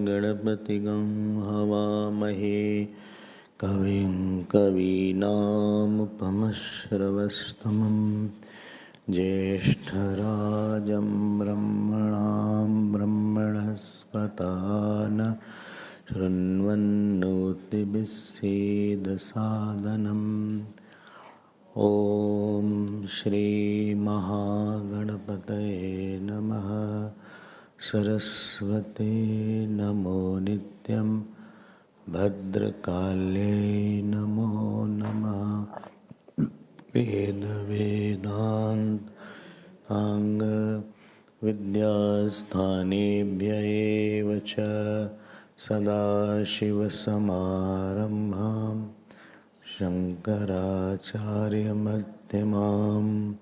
गणपतिगं हवामहे कविं कवीनामुपमश्रवस्तमं ज्येष्ठराजं ब्रह्मणां ब्रह्मणस्पतान शृण्वन्नोतिभिस्सेदसादनम् ॐ श्री महागणपतये नमः। सरस्वती नमो नित्यं भद्रकाल्ये नमो नमः। वेद वेदांत अंग विद्यास्थानेभ्य एव च सदाशिवसमारम्भां शङ्कराचार्यमध्यमाम्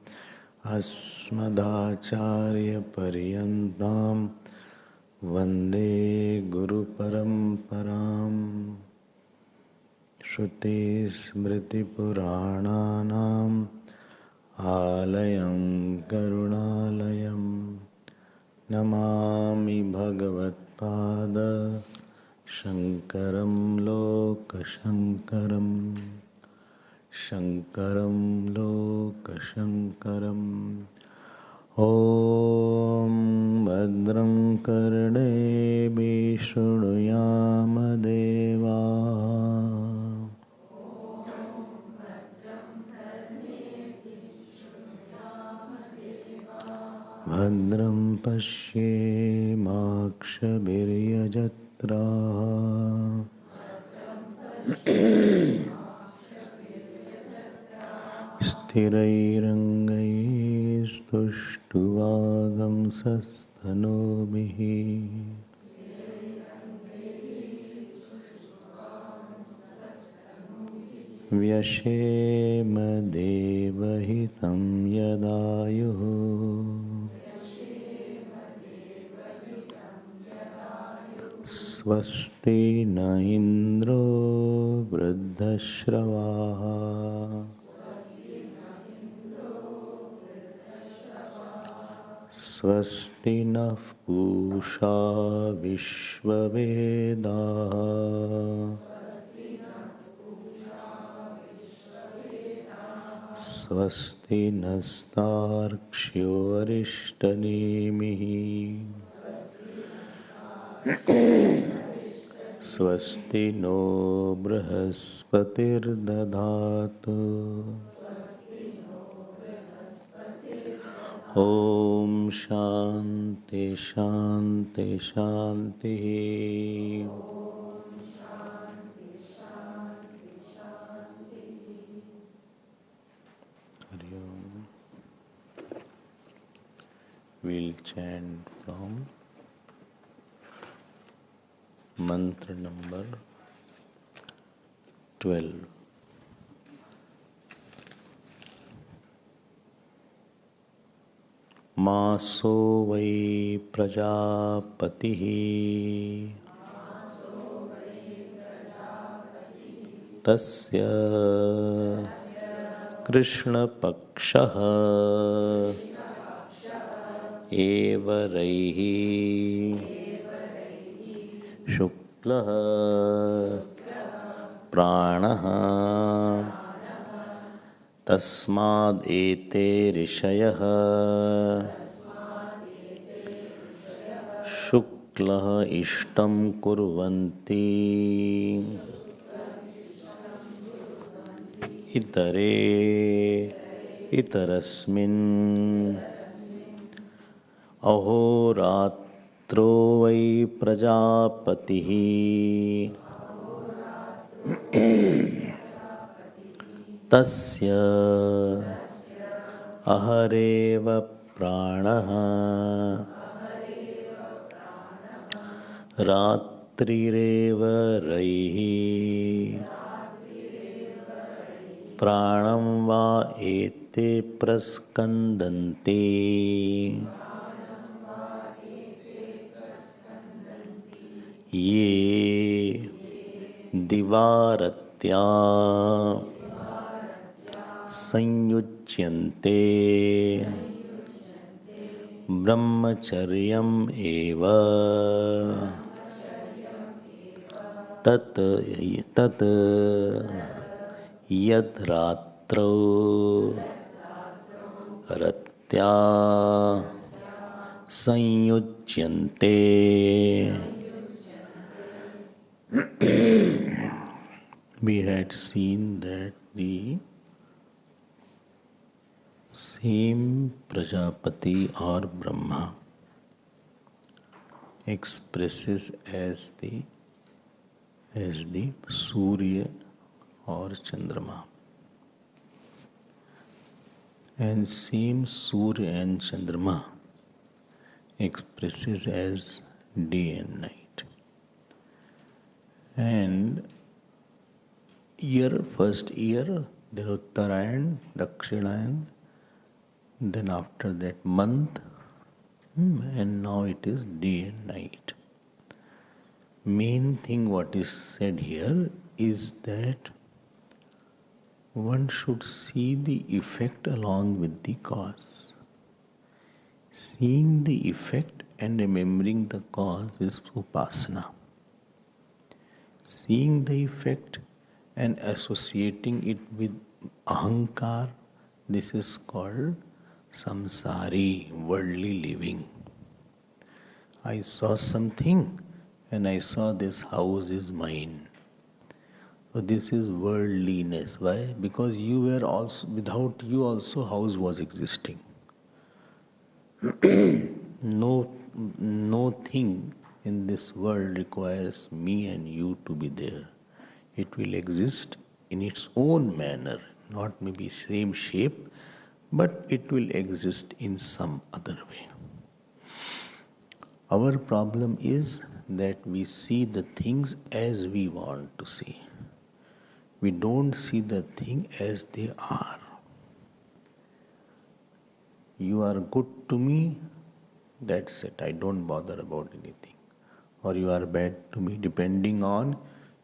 अस्मदाचार्यपर्यन्तां वन्दे गुरुपरम्पराम्। श्रुतिस्मृतिपुराणानाम् आलयं करुणालयं नमामि भगवत्पाद शङ्करं लोकशङ्करम्। शङ्करं लोकशङ्करम्। ॐ भद्रं कर्णेभिः शृणुयाम देवाः। भद्रं पश्येमाक्षभिर्यजत्राः। स्थिरैरङ्गैस्तुष्टुवागंसस्तनूभिः व्यशेम देवहितं यदायुः। स्वस्ति न इन्द्रो वृद्धश्रवाः। स्वस्ति नः पूषा विश्ववेदाः। स्वस्ति नस्तार्क्ष्यो अरिष्टनेमिः। स्वस्ति नो बृहस्पतिर्दधातु। ॐ शान्ति शान्ति शान्तिः। हरि ओम। We'll chant from mantra number 12. मासो वै प्रजापतिः तस्य कृष्णपक्षः एव रैः शुक्लः प्राणः तस्मादेते ऋषयः शुक्लः इष्टं कुर्वन्ति इतरे इतरस्मिन् अहोरात्रो वै प्रजापतिः तस्य अहरेव प्राणः रात्रिरेव रैः प्राणं वा एते प्रस्कन्दन्ते ये दिवारत्या संयुज्यन्ते ब्रह्मचर्यम् एव तत् तत् यद् रात्रौ रत्या संयुज्यन्ते. We had seen that the same Prajapati or Brahma expresses as the Surya or Chandrama, and same Surya and Chandrama expresses as day and night. And first year, then Uttarayan, Dakshinayan, then after that month, and now it is day and night. Main thing what is said here is that one should see the effect along with the cause. Seeing the effect and remembering the cause is upasana. Seeing the effect and associating it with ahankar, this is called samsari, worldly living. I saw something and I saw this house is mine. So this is worldliness. Why? Because you were also, without you also house was existing. No thing in this world requires me and you to be there. It will exist in its own manner, not maybe same shape, but it will exist in some other way. Our problem is that we see the things as we want to see. We don't see the thing as they are. You are good to me, that's it. I don't bother about anything. Or you are bad to me, depending on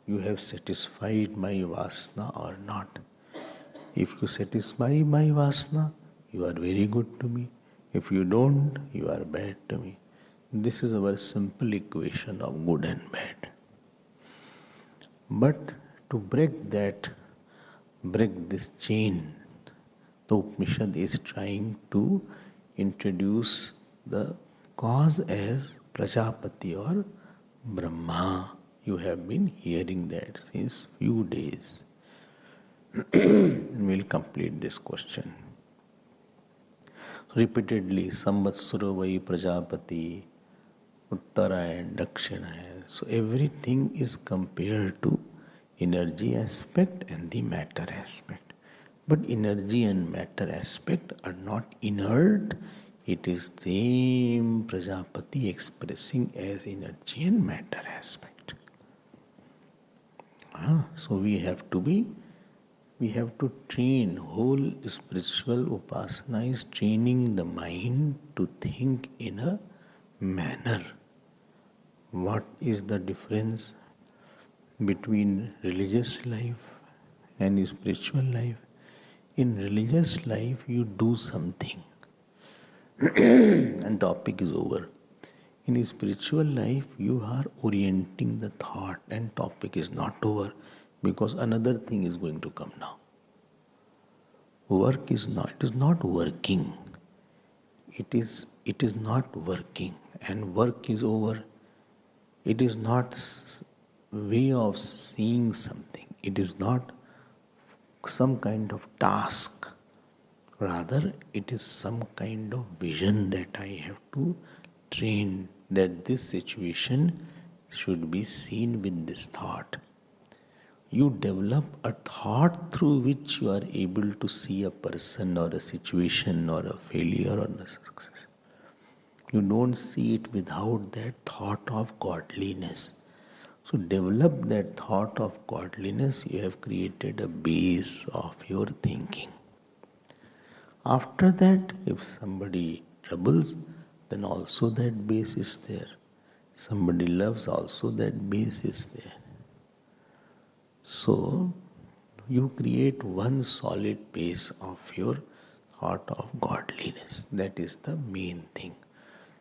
you have satisfied my vasana or not. If you satisfy my vasana, you are very good to me. If you don't, you are bad to me. This is our simple equation of good and bad. But to break this chain, the Upanishad is trying to introduce the cause as Prajapati or Brahma. You have been hearing that since few days. We'll complete this question. So repeatedly, Samvatsaro vai Prajapati, Uttarayan, Dakshinayan. So everything is compared to energy aspect and the matter aspect. But energy and matter aspect are not inert. It is same Prajapati expressing as energy and matter aspect. So we have to train. Whole spiritual upasana is training the mind to think in a manner. What is the difference between religious life and spiritual life? In religious life, you do something and topic is over. In spiritual life, you are orienting the thought and topic is not over because another thing is going to come now. It is not working. It is not working and work is over. It is not way of seeing something. It is not some kind of task. Rather, it is some kind of vision that I have to train, that this situation should be seen with this thought. you develop a thought through which you are able to see a person or a situation or a failure or a success. You don't see it without that thought of godliness. So develop that thought of godliness, you have created a base of your thinking. After that, if somebody troubles, then also that base is there. Somebody loves, also that base is there. So, you create one solid base of your thought of godliness. That is the main thing.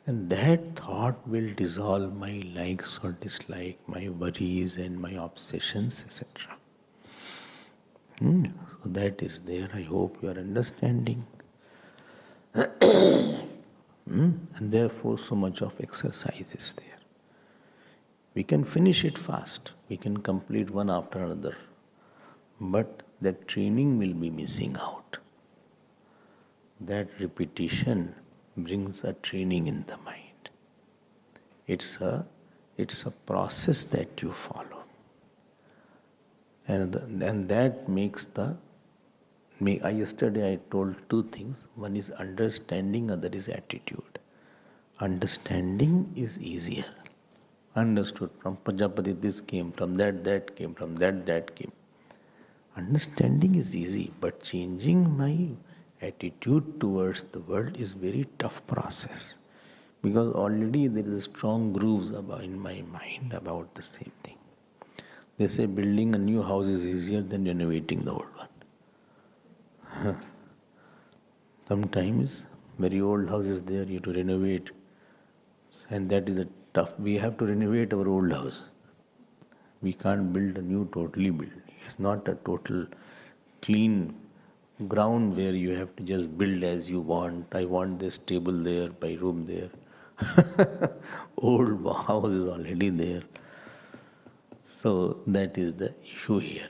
And that thought will dissolve my likes or dislike, my worries and my obsessions, etc. So that is there. I hope you are understanding. And therefore, so much of exercise is there. We can finish it fast. We can complete one after another. But that training will be missing out. That repetition brings a training in the mind. It's a process that you follow. And that makes yesterday I told two things. One is understanding, other is attitude. Understanding is easier. Understood. From Prajapati this came, from that came, from that came. Understanding is easy, but changing my attitude towards the world is very tough process. Because already there is strong grooves in my mind about the same thing. They say building a new house is easier than renovating the old one. Sometimes very old house is there, you have to renovate. And that is a tough. We have to renovate our old house. We can't build a new totally build. It's not a total clean ground where you have to just build as you want. I want this table there, my room there. Old house is already there. So that is the issue here.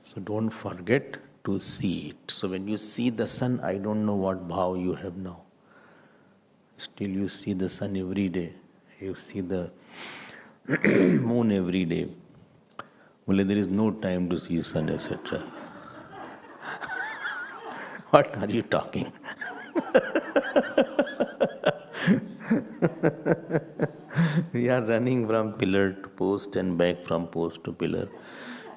So don't forget to see it. So when you see the sun, I don't know what bhav you have now. Still you see the sun every day. You see the moon every day. Well, there is no time to see sun, etc. What are you talking? We are running from pillar to post and back from post to pillar.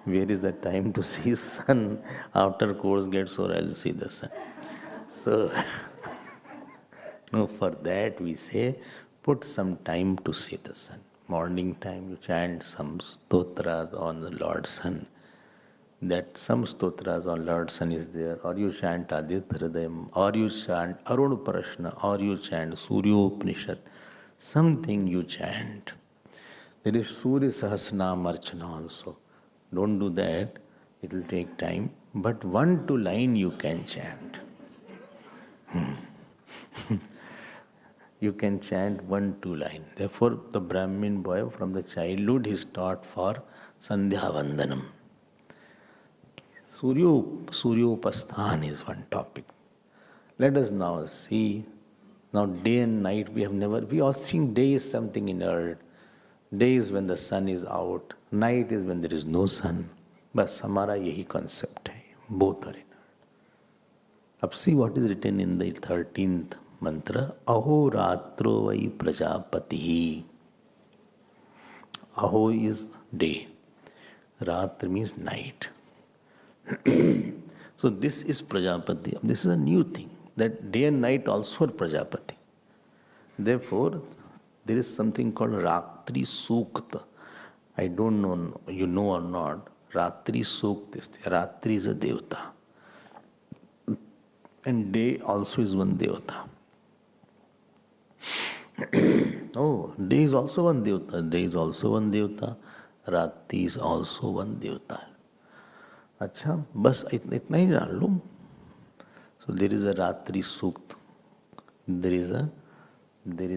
Where is the time to see sun? After course gets over, I'll see the sun. So, no, for that we say, put some time to see the sun. Morning time you chant some stotras on the Lord's Sun. That some stotras on Lord's Sun is there, or you chant Aditya Hridayam, or you chant Arun Prashna, or you chant Suryopanishad. Something you chant. There is Surya Sahasranam Archana also. Don't do that, it will take time. But 1-2 line you can chant. You can chant 1-2 line. Therefore, the Brahmin boy from the childhood is taught for Sandhya Vandanam. Suryopasthan is one topic. Let us now see. Now day and night we are seeing day is something inert. Day is when the sun is out. Night is when there is no sun. But हमारा यही concept है. Both are inert. अब see what is written in the 13th mantra. Aho ratro vai prajapati. Aho is day. Ratra means night. So this is Prajapati. This is a new thing. That day and night also are Prajapati. Therefore, there is something called Ratri Sukta. I don't know, you know or not. Ratri Sukta. Ratri is a Devata. And day also is one Devata. Oh, day is also one Devata. Day is also one Devata. Ratri is also one Devata. अच्छा बस इतना ही जान लो. So there is a Ratri Sukt. There is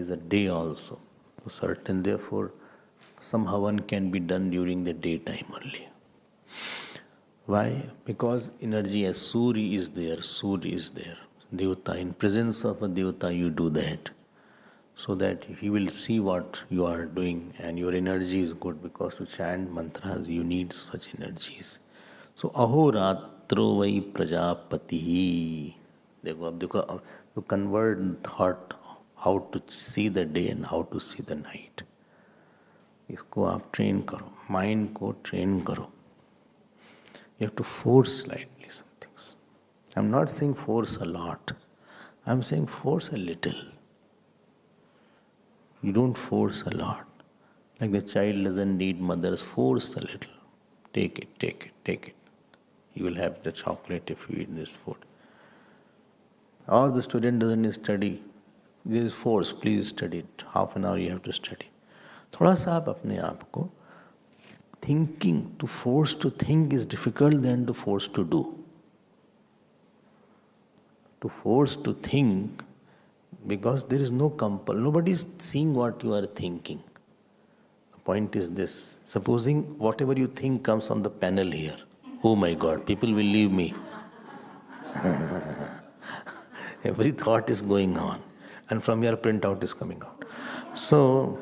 a day also. So certain, therefore, some havan can be done during the daytime only. Why? Because energy as Suri is there. Devata, in presence of a Devata you do that. So that he will see what you are doing and your energy is good, because to chant mantras you need such energies. So ahoratro vai prajapati. देखो अब देखो to convert thought how to see the day and how to see the night. इसको आप train करो, mind को train करो. You have to force slightly some things. I'm not saying force a lot. I'm saying force a little. You don't force a lot. Like the child doesn't need mother's force a little. Take it, take it, take it. You will have the chocolate if you eat this food. Or the student doesn't need study. This is force, please study it. Half an hour you have to study. थोड़ा सा आप अपने आप को thinking, to force to think is difficult than to force to do. To force to think, because there is no compel. Nobody is seeing what you are thinking. The point is this. Supposing whatever you think comes on the panel here. Oh my God, people will leave me. Every thought is going on. And from your printout is coming out. So,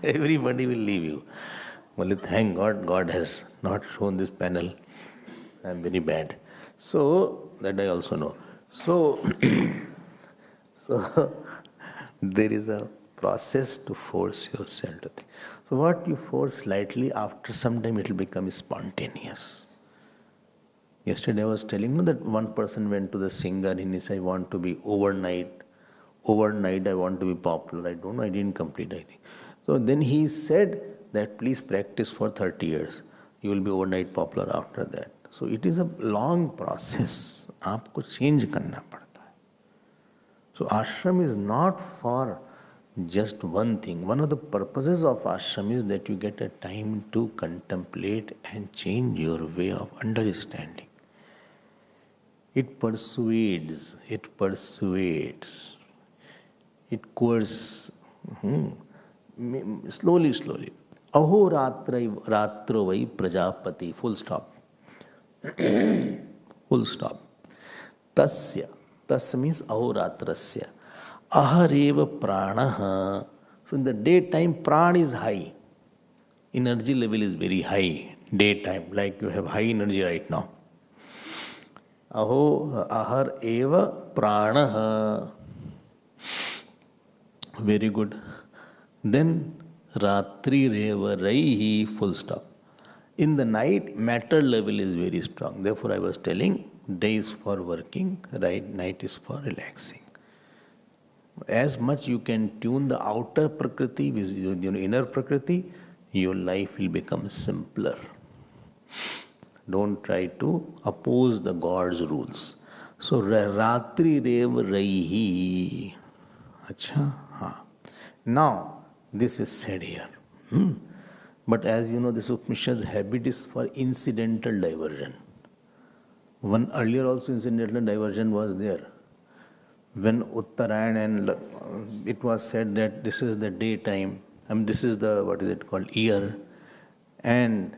everybody will leave you. Well, thank God, God has not shown this panel. I am very bad. So, that I also know. So, so there is a process to force yourself to think. So what you force slightly, after some time it will become spontaneous. Yesterday I was telling you that one person went to the singer and he said, I want to be overnight I want to be popular. I don't know, I didn't complete, I think. So then he said that please practice for 30 years. You will be overnight popular after that. So it is a long process. आपको change करना पड़ता है. So ashram is not for just one thing. One of the purposes of ashram is that you get a time to contemplate and change your way of understanding. It persuades, it coerces, slowly. Aho ratro vai prajapati, full stop. Full stop. Tasya means ahoratrasya. Ahareva pranaha. So in the daytime, prana is high. Energy level is very high. Daytime, like you have high energy right now. Ahar eva pranaha. Very good. Then ratri reva raihi, full stop. In the night, matter level is very strong. Therefore, I was telling, day is for working, right? Night is for relaxing. As much you can tune the outer prakriti with your inner prakriti, your life will become simpler. Don't try to oppose the God's rules. So, ratri rev raihi. Acha? Ha. Now, this is said here. But as you know, this Upanishad's habit is for incidental diversion. One earlier also incidental diversion was there. When Uttarayan and it was said that this is the daytime, this is the, what is it called, year, and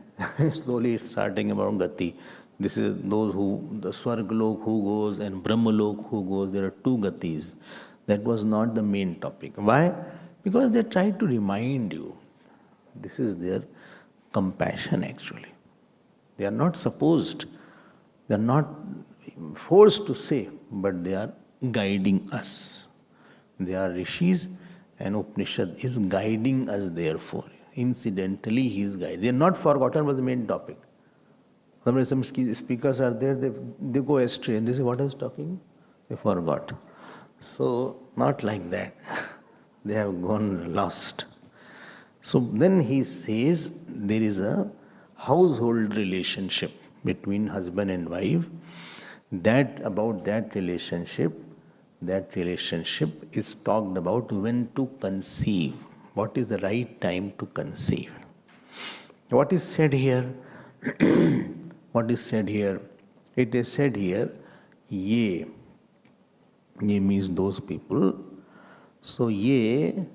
slowly it's starting about Gati. This is those who, the Swargalok who goes and Brahmalok who goes, there are two Gatis. That was not the main topic. Why? Because they tried to remind you. This is their compassion actually. They are not supposed, they are not forced to say, but they are guiding us. They are rishis and Upanishad is guiding us therefore. Incidentally, he is guiding. They are not forgotten was the main topic. Sometimes some speakers are there, they go astray and they say, what I was talking? They forgot. So, not like that. They have gone lost. So then he says there is a household relationship between husband and wife. About that relationship is talked about when to conceive. What is the right time to conceive? What is said here? What is said here? It is said here, ye. Ye means those people. So ye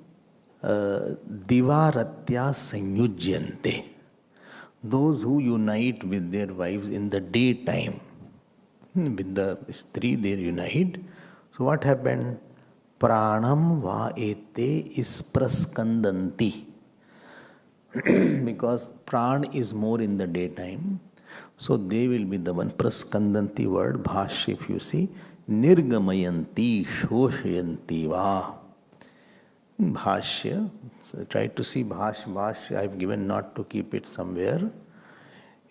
divaratya sanyujyante. Those who unite with their wives in the daytime. With the stri, they unite. So what happened? Pranam va ete ispraskandanti. because pran is more in the daytime. So they will be the one. Praskandanti word, bhashya, if you see, nirgamayanti, shoshayanti va. Bhashya, so try to see bhashya. I've given not to keep it somewhere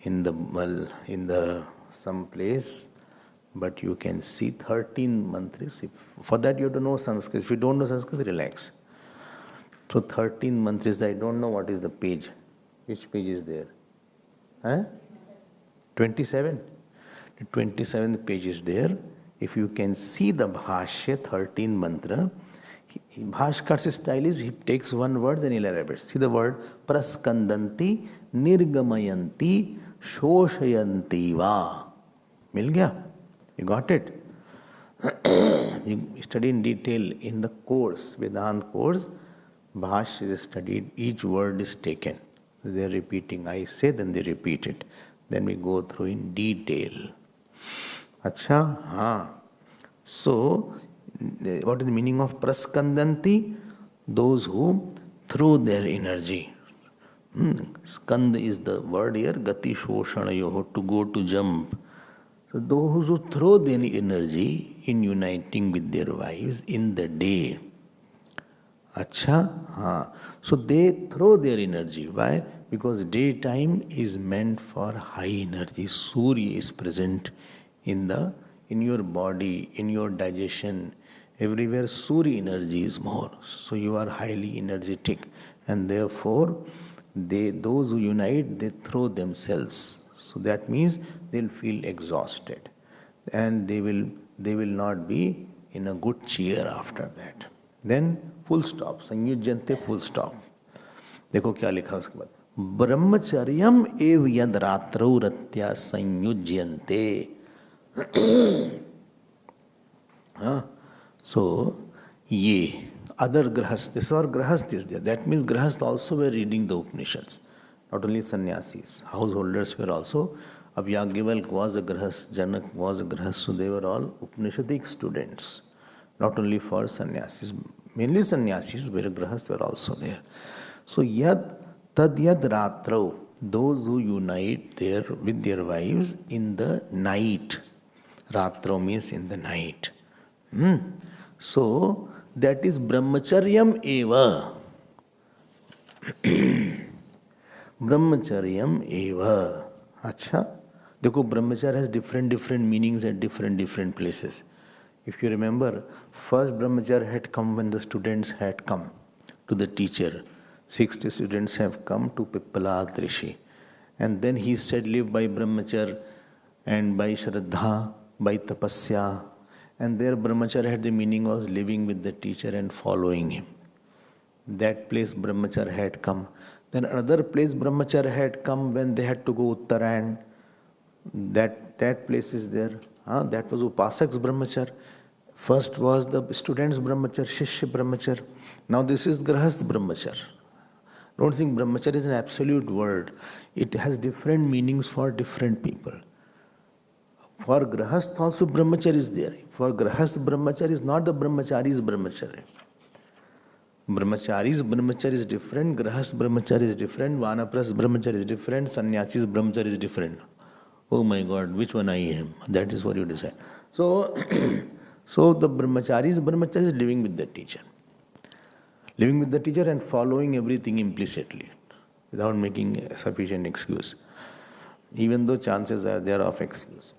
in the some place, but you can see 13 mantras. For that you have to know Sanskrit. If you don't know Sanskrit, relax. So 13 mantras. I don't know what is the page. Which page is there? Huh? 27. The 27th page is there. If you can see the bhashya, 13 mantra. Bhashkar's style is he takes one word and elaborates. See the word praskandanti, nirgamayanti, shoshayanti va. Mil gaya? You got it? You study in detail in the course, Vedanta course. Bhashya is studied, each word is taken. They are repeating. I say, then they repeat it. Then we go through in detail. Acha? Haan. So, what is the meaning of praskandanti? Those who throw their energy. Skand is the word here, gati shoshanayoho, to go, to jump. So those who throw their energy in uniting with their wives in the day. Acha? Haan. So they throw their energy. Why? Because daytime is meant for high energy. Surya is present in your body, in your digestion. Everywhere Surya energy is more. So you are highly energetic. And therefore, those who unite, they throw themselves. So that means they'll feel exhausted. And they will not be in a good cheer after that. Then full stop. Sanyujyante, full stop. देखो क्या लिखा उसके बाद ब्रह्मचर्यम एव यद रात्रौ रत्या संयुज्यन्ते. So, ye, other grahas, this or grahast is there. That means grahast also were reading the Upanishads. Not only sannyasis, householders were also. Yagyavalkya was a grahast, Janak was a grahast, so they were all Upanishadic students. Not only for sannyasis, mainly sannyasis, where grahast were also there. So, tad yad ratrau, those who unite with their wives in the night. Ratrau means in the night. So, that is brahmacharyam eva. Brahmacharyam eva. Acha. Dekho, brahmacharya has different meanings at different places. If you remember, first brahmacharya had come when the students had come to the teacher. 60 students have come to Pippala Rishi. And then he said, live by brahmacharya and by shraddha, by tapasya. And there brahmacharya had the meaning of living with the teacher and following him. That place brahmacharya had come. Then another place brahmacharya had come when they had to go Uttarayan. That place is there. That was Upasak's brahmacharya. First was the student's brahmacharya, Shishya brahmacharya. Now this is Grahast brahmacharya. Don't think brahmacharya is an absolute word. It has different meanings for different people. For Grahast also brahmacharya is there. For Grahast brahmacharya is not the brahmachari's brahmacharya. Brahmachari's brahmacharya is different, Grahast brahmacharya is different, Vanaprastha brahmacharya is different, Sannyasi's brahmacharya is different. Oh my God, which one I am? That is what you decide. So, so the brahmachari's brahmacharya is living with the teacher. Living with the teacher and following everything implicitly, without making sufficient excuse. Even though chances are there of excuse.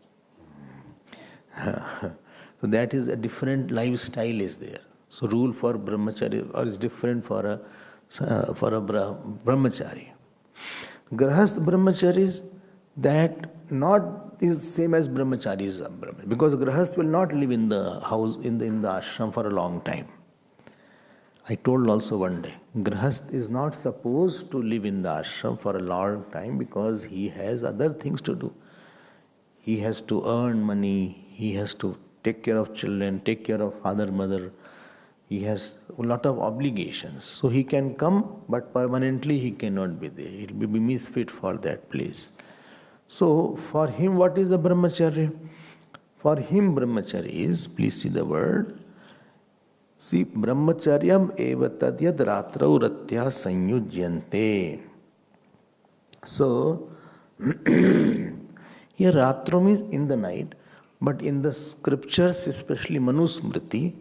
So that is a different lifestyle is there. So rule for brahmacharya or is different for a brahmachari. Grahast brahmachari is that not is same as brahmachari's brahmachari, because grahast will not live in the house in the ashram for a long time. I told also one day, grahast is not supposed to live in the ashram for a long time because he has other things to do. He has to earn money. He has to take care of children, take care of father, mother. He has a lot of obligations. So he can come, but permanently he cannot be there. He will be misfit for that place. So for him, what is the brahmacharya? For him, brahmacharya is, please see the word. See, brahmacharyam eva tadyad ratrau ratya sanyujyante. So, here Ratro means in the night, but in the scriptures, especially Manusmriti,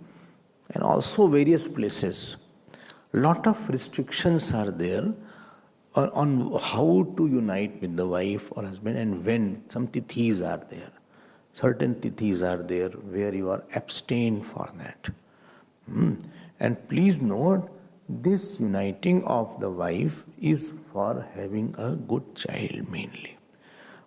and also various places, lot of restrictions are there on how to unite with the wife or husband and when. Some tithis are there. Certain tithis are there where you are abstained for that. And please note, this uniting of the wife is for having a good child mainly.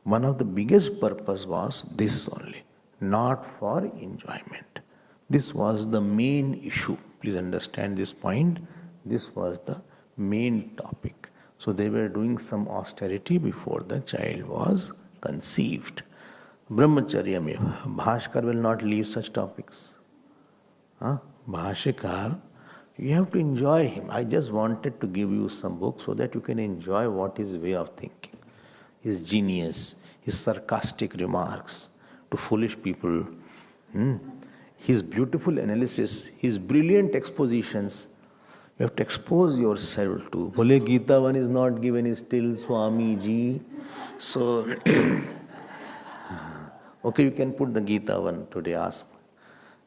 One of the biggest purpose was this only, not for enjoyment. This was the main issue. Please understand this point. This was the main topic. So they were doing some austerity before the child was conceived. Brahmacharya mein, Bhaskar will not leave such topics. Bhashikar, you have to enjoy him. I just wanted to give you some books so that you can enjoy what his way of thinking, his genius, his sarcastic remarks to foolish people, his beautiful analysis, his brilliant expositions. You have to expose yourself to. Bole Gita one is not given, is still Swami Ji. So, okay, you can put the Gita one today, ask.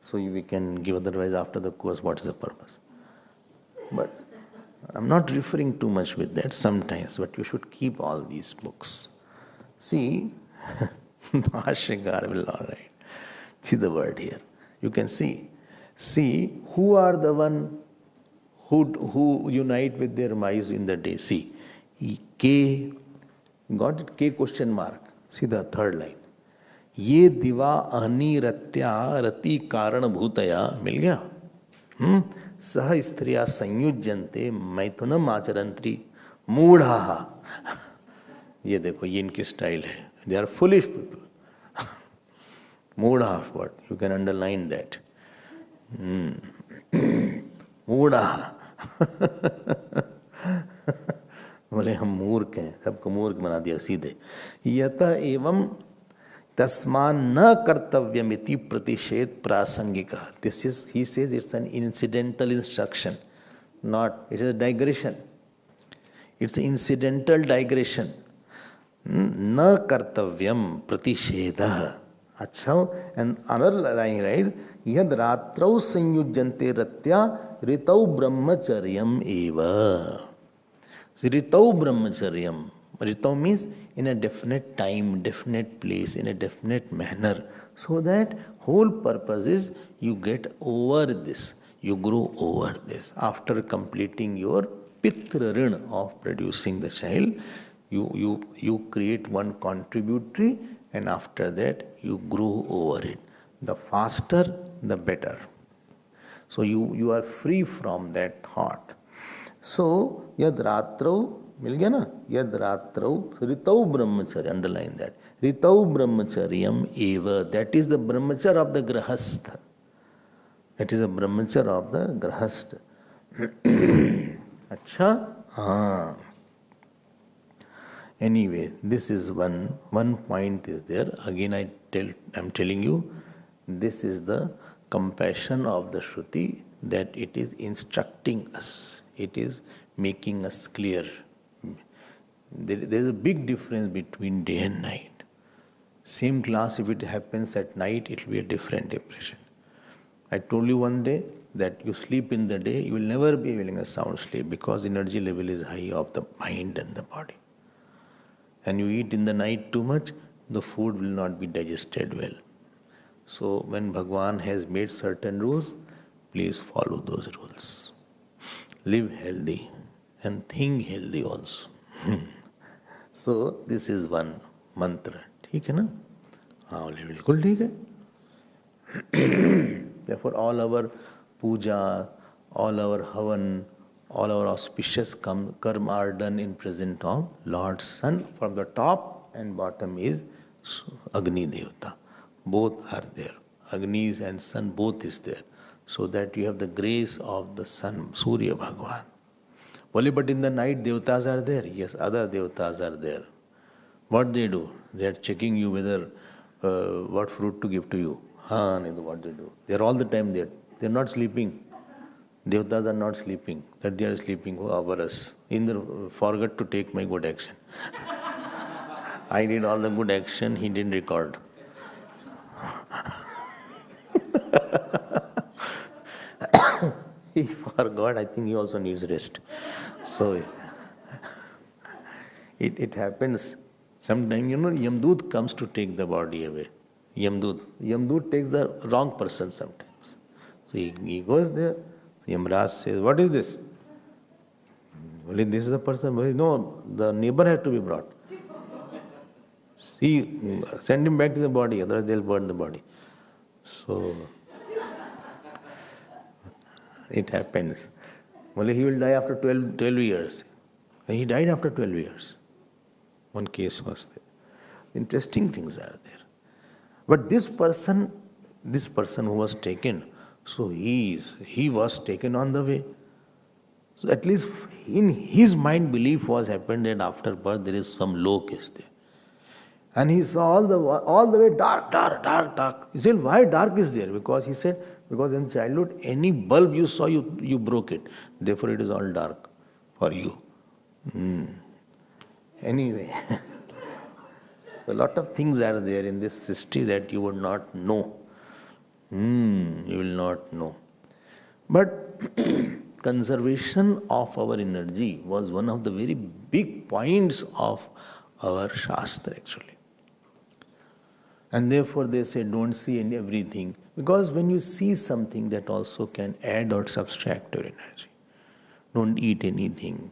So we can give, otherwise after the course, what is the purpose? But I'm not referring too much with that sometimes, but you should keep all these books. See, Bhashikar will all right. See the word here. You can see. See, who are the one who unite with their wives in the day? See, K, got it? K question mark. See the third line. ये दिवा अहनी रत्या रति कारण भूतया मिल गया सह स्त्रिया संयुज्यन्ते मैथुनम आचरंत्री मूढ़ा ये देखो ये इनकी स्टाइल है दे आर फुलिश पीपल मूढ़ा what you can underline that मूढ़ा बोले हम मूर्ख हैं सबको मूर्ख बना दिया सीधे यत एवं तस्मान न कर्तव्यमिति प्रतिषेध प्रासंगिक this is he says it's an incidental instruction not it is digression it's incidental digression न कर्तव्यम प्रतिषेध अच्छा एंड अनदर लाइन राइट यद रात्रौ संयुज्यन्ते रत्या ऋतौ ब्रह्मचर्यम एव ऋतौ ब्रह्मचर्यम Ritau means in a definite time, definite place, in a definite manner. So that whole purpose is you get over this, you grow over this. After completing your pitra rin of producing the child, you create one contributory and after that you grow over it. The faster, the better. So you are free from that thought. So, yad ratrau मिल गया ना यद रात्रौ ऋतौ ब्रह्मचर्य underline that ऋतौ ब्रह्मचर्यम एव that is the brahmacharya of the grihastha that is the brahmacharya of the grihastha अच्छा हाँ anyway this is one point is there again I am telling you this is the compassion of the Shruti that it is instructing us, it is making us clear. There is a big difference between day and night. Same class, if it happens at night, it will be a different impression. I told you one day that you sleep in the day, you will never be having a sound sleep because energy level is high of the mind and the body. And you eat in the night too much, the food will not be digested well. So when Bhagwan has made certain rules, please follow those rules. Live healthy and think healthy also. So this is one mantra. ठीक है ना? हाँ बिल्कुल ठीक है. Therefore all our puja, all our havan, all our auspicious karma are done in presence of Lord Sun. From the top and bottom is Agni Devata. Both are there. Agni and Sun both is there. So that you have the grace of the Sun, Surya Bhagwan. Well, but in the night Devatas are there. Yes, other Devatas are there. What they do? They are checking you whether what fruit to give to you. What they do? They are all the time there. They are not sleeping. Devatas are not sleeping. That they are sleeping over us. Indra forgot to take my good action. I did all the good action, he didn't record. He forgot, I think he also needs rest. So it happens. Sometimes, Yamdut comes to take the body away. Yamdut takes the wrong person sometimes. So he goes there. Yamraj says, what is this? Well, this is the person. Well, no, the neighbor had to be brought. Send him back to the body, otherwise they'll burn the body. So it happens. Well, he will die after 12 years. He died after 12 years. One case was there. Interesting things are there. But this person who was taken, so he was taken on the way. So at least in his mind, belief was happened that after birth there is some lok is there. And he saw all the way dark. He said, why dark is there? Because he said, because in childhood, any bulb you saw, you broke it. Therefore it is all dark for you. Anyway, so a lot of things are there in this history that you would not know. You will not know. But conservation of our energy was one of the very big points of our Shastra actually. And therefore they say don't see in everything. Because when you see something, that also can add or subtract your energy. Don't eat anything.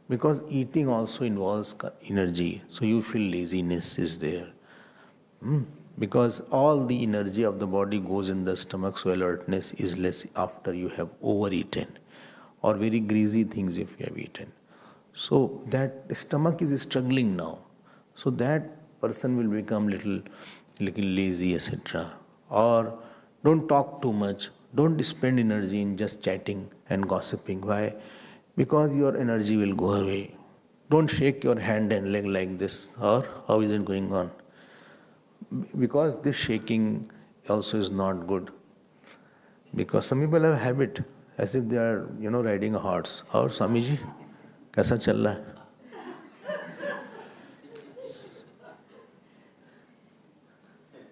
Because eating also involves energy. So you feel laziness is there. Because all the energy of the body goes in the stomach, so alertness is less after you have overeaten. Or very greasy things if you have eaten. So that stomach is struggling now. So that person will become little lazy, etc. Or don't talk too much. Don't spend energy in just chatting and gossiping. Why? Because your energy will go away. Don't shake your hand and leg like this. Or how is it going on? Because this shaking also is not good. Because some people have a habit as if they are, riding a horse. Or Swamiji, kaisa chal raha hai?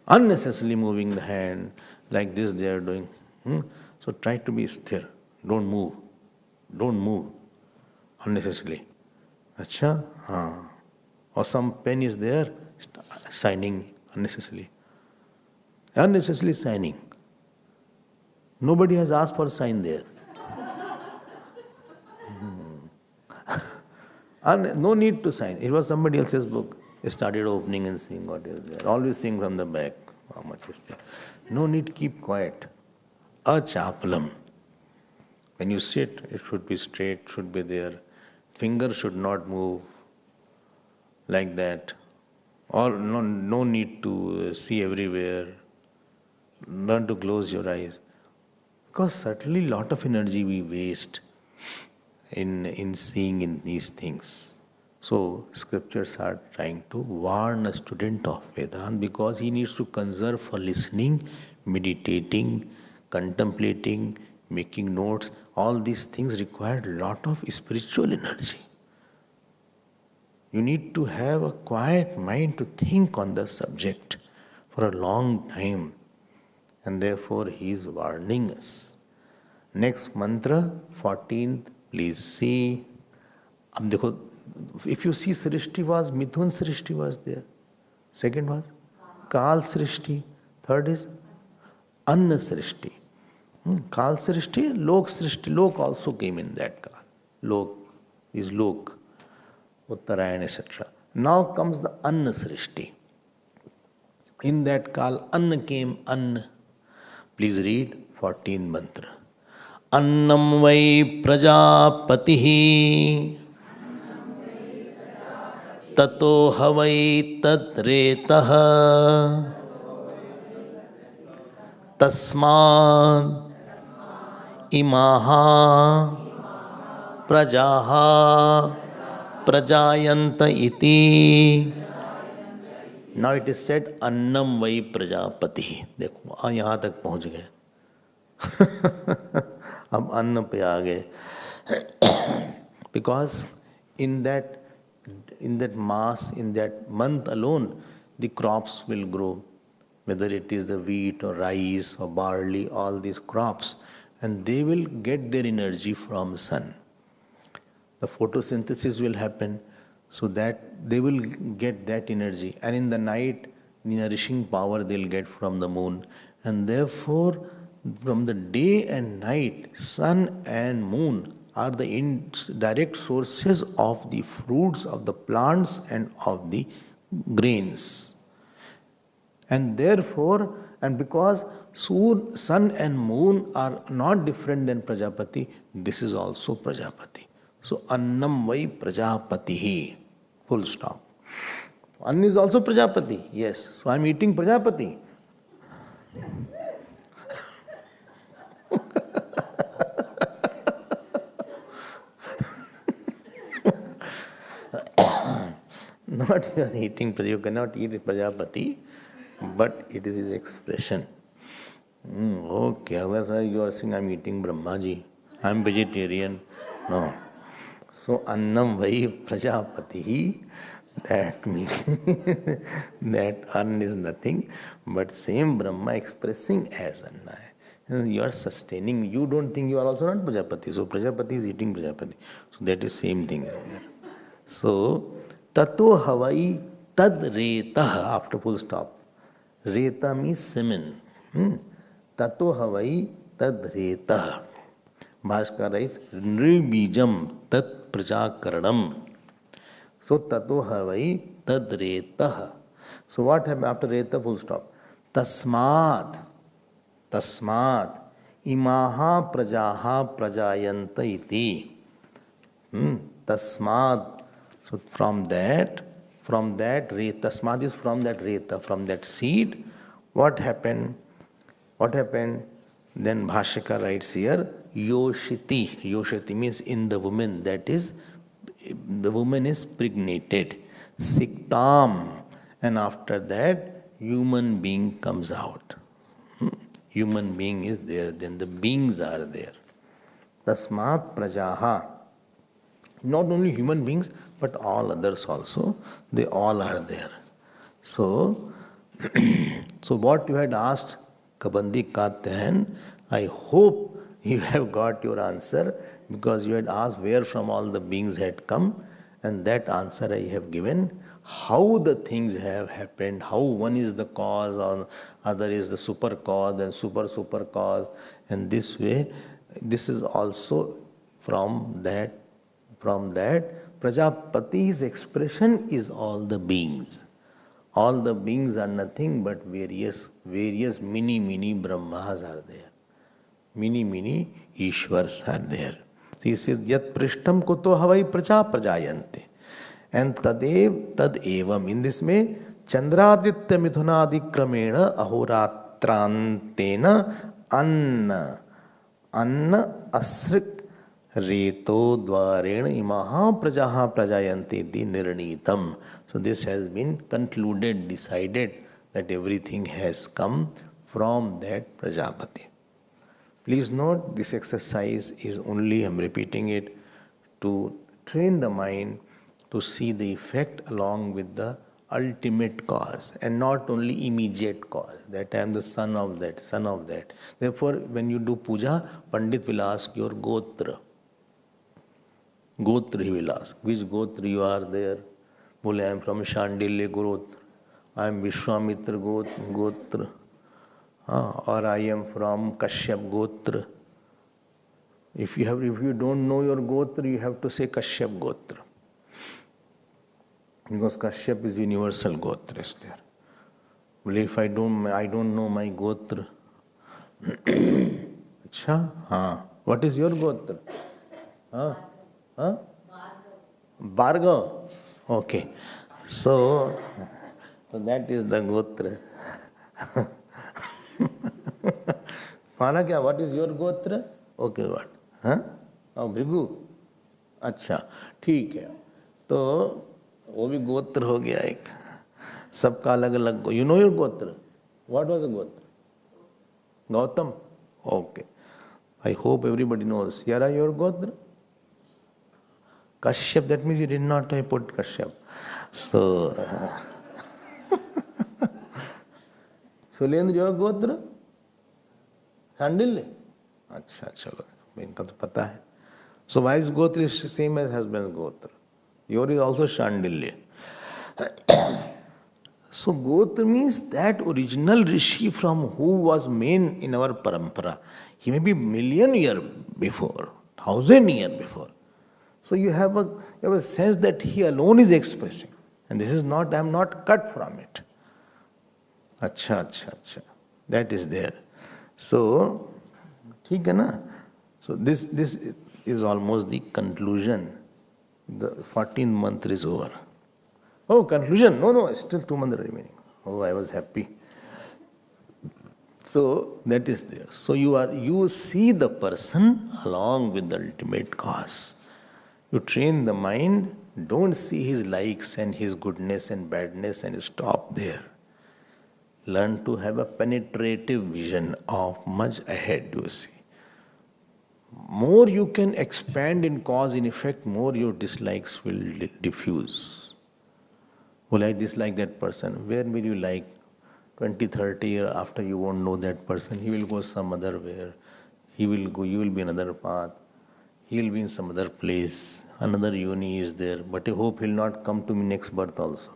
Unnecessarily moving the hand, like this they are doing. So try to be sthir. Don't move. Don't move unnecessarily. Acha? Or some pen is there, signing unnecessarily. Unnecessarily signing. Nobody has asked for a sign there. And no need to sign. It was somebody else's book. They started opening and seeing what is there. Always seeing from the back how much is there. No need, keep quiet. Achapalam. When you sit, it should be straight, should be there. Finger should not move like that. Or no need to see everywhere. Learn to close your eyes. Because certainly lot of energy we waste in seeing in these things. So scriptures are trying to warn a student of Vedanta because he needs to conserve for listening, meditating, contemplating, making notes. All these things require a lot of spiritual energy. You need to have a quiet mind to think on the subject for a long time. And therefore he is warning us. Next mantra, 14th, please see. अब देखो, if you see Srishti was, Mithun Srishti was there. Second was Kal Srishti. Third is Anna Srishti. Kal Srishti, Lok Srishti. Lok also came in that Kal. Lok is Lok, Uttarayan, etc. Now comes the Anna Srishti. In that Kal, Anna came, Anna. Please read 14th mantra. Annam vai prajapatihi tato havai tadretah tasmad imaha prajaha prajayanta iti. Now it is said annam vai prajapati. देखो यहाँ तक पहुँच गए. अब अन्न पे आ गए. Because in that in that mass, in that month alone, the crops will grow, whether it is the wheat or rice or barley, all these crops, and they will get their energy from sun. The photosynthesis will happen so that they will get that energy, and in the night, the nourishing power they'll get from the moon, and therefore, from the day and night, sun and moon are the direct sources of the fruits of the plants and of the grains. And therefore, and because sun and moon are not different than Prajapati, this is also Prajapati. So, Annam Vai Prajapatihi. Full stop. Anna is also Prajapati. Yes. So, I am eating Prajapati. Not you are eating, you cannot eat Prajapati, but it is his expression. Okay, otherwise you are saying I am eating Brahmaji, I am vegetarian. No. So Annam Vai Prajapati, that means that Anna is nothing but same Brahma expressing as Anna. You are sustaining, you don't think you are also not Prajapati. So Prajapati is eating Prajapati. So that is same thing here. So Tato Havai Tad Retah, after full stop. Reta means semen. Tato Havai Tad Retah. Bhaskara is Nribijam Tat Prajakaranam. So Tato Havai Tad Retah. So what happened after Reta, full stop? Tasmat Imaha Prajaha Prajayanta iti. Tasmat. So from that Reta, Tasmat is from that Reta, from that seed, what happened? Then Bhashika writes here, Yoshiti. Yoshiti means in the woman, that is, the woman is pregnated. Siktam. And after that, human being comes out. Human being is there, then the beings are there. Tasmat Prajaha. Not only human beings, but all others also, they all are there. So, so what you had asked, Kabandi Katyan, I hope you have got your answer, because you had asked where from all the beings had come, and that answer I have given. How the things have happened, how one is the cause, or other is the super cause, and super cause, and this way, this is also from that. Prajapati's expression is all the beings. All the beings are nothing but various mini Brahmas are there. Mini Ishvars are there. So he says, Yat Prishtam Kuto Havai Prajayante. And Tadev Tad Evam. In this way, Chandraditya Mithunadi Kramena Ahoratrantena Anna Asrik Reto Dvarena Imaha Prajaha Prajayanti Di Nirnitam. So this has been concluded, decided that everything has come from that Prajapati. Please note, this exercise is only, I am repeating it, to train the mind to see the effect along with the ultimate cause, and not only immediate cause, that I am the son of that. Therefore, when you do puja, Pandit will ask your Gotra. Gotra he will ask. Which Gotra you are there? Bole, I am from Shandilya Gotra. I am Vishwamitra Gotra. Or I am from Kashyap Gotra. If you don't know your Gotra, you have to say Kashyap Gotra. Because Kashyap is universal Gotra is there. Well, if I don't know my Gotra. Achha? What is your Gotra? Bhargav. Okay. So that is the Gotra. Mana kya? What is your Gotra? Okay, what? Bhrigu? अच्छा, ठीक है. तो वो भी गोत्र हो गया एक. सबका अलग अलग. You know your Gotra? What was the Gotra? Gautam? Okay. I hope everybody knows. Here are your Gotra? Kashyap, that means you did not put Kashyap. So, Shailendra your गोत्र शांडिल्य अच्छा चलो इनका तो पता है so wife's gotra is same as husband's gotra your is also Shandilya so gotra means that original rishi from who was main in our parampara he may be million year before 1000 year before so you have a sense that he alone is expressing and this is not I am not cut from it अच्छा that is there so ठीक है ना so this is almost the conclusion the 14th month is over oh conclusion no still 2 months remaining oh I was happy so that is there so you see the person along with the ultimate cause you train the mind don't see his likes and his goodness and badness and stop there learn to have a penetrative vision of much ahead, you see. More you can expand in cause and effect, more your dislikes will diffuse. Will I dislike that person? Where will you like? 20, 30 years after you won't know that person. He will go some other where. He will go, you will be another path. He will be in some other place. Another uni is there. But I hope he will not come to me next birth also.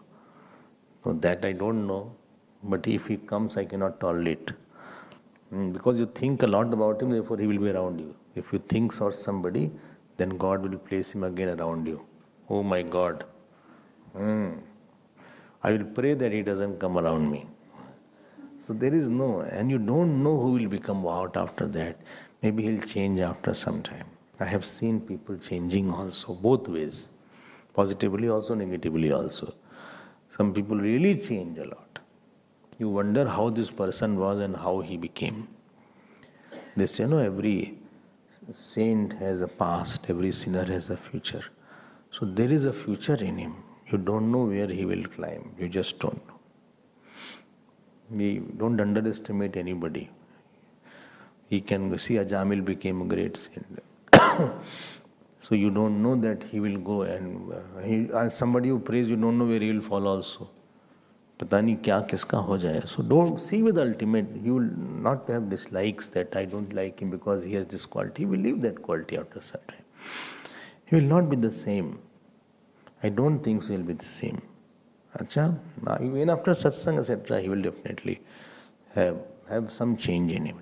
So that I don't know. But if he comes, I cannot tolerate. Because you think a lot about him, therefore he will be around you. If you think of somebody, then God will place him again around you. Oh my God. I will pray that he doesn't come around me. So there is no, and you don't know who will become out after that. Maybe he'll change after some time. I have seen people changing also, both ways. Positively also, negatively also. Some people really change a lot. You wonder how this person was and how he became. They say, every saint has a past, every sinner has a future. So there is a future in him. You don't know where he will climb. You just don't know. We don't underestimate anybody. He can see Ajamil became a great saint. So you don't know that he will go and somebody who prays, you don't know where he will fall also. पता नहीं क्या किसका हो जाए so don't see with the ultimate you will not have dislikes that I don't like him because he has this quality he will leave that quality after some time he will not be the same I don't think so he will be the same अच्छा even after satsang etc he will definitely have some change in him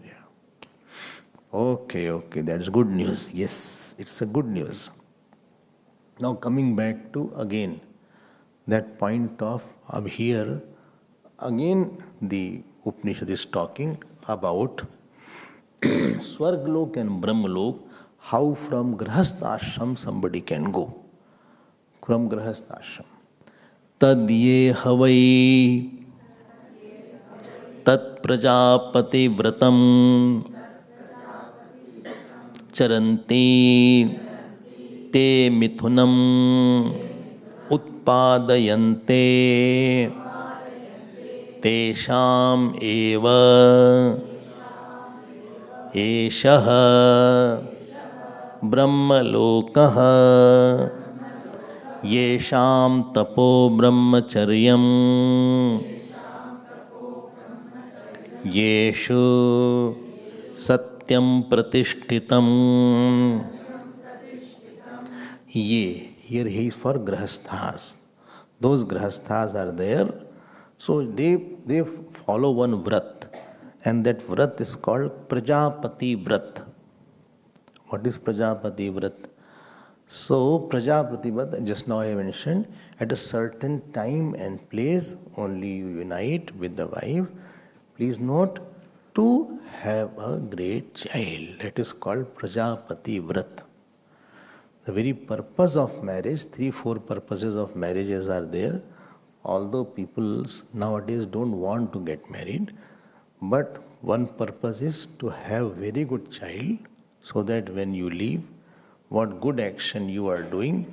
okay that's good news yes it's a good news now coming back to again that point of here, again the Upanishad is talking about Swarglok and Brahmalok, how from Grahastha Ashram somebody can go. From Grahastha Ashram. Tad ye havai tat prajapati vratam charanti te mithunam उत्पादयन्ते तेषाम् एव एषः ब्रह्मलोकः येषां तपो ब्रह्मचर्यम् येषु सत्यं प्रतिष्ठितम् ये here he is for grahasthas. Those grahasthas are there. So they follow one vrat. And that vrat is called Prajapati Vrat. What is Prajapati Vrat? So Prajapati Vrat, just now I mentioned, at a certain time and place only you unite with the wife. Please note, to have a great child. That is called Prajapati Vrat. The very purpose of marriage, 3-4 purposes of marriages are there. Although people nowadays don't want to get married, but one purpose is to have very good child so that when you leave, what good action you are doing,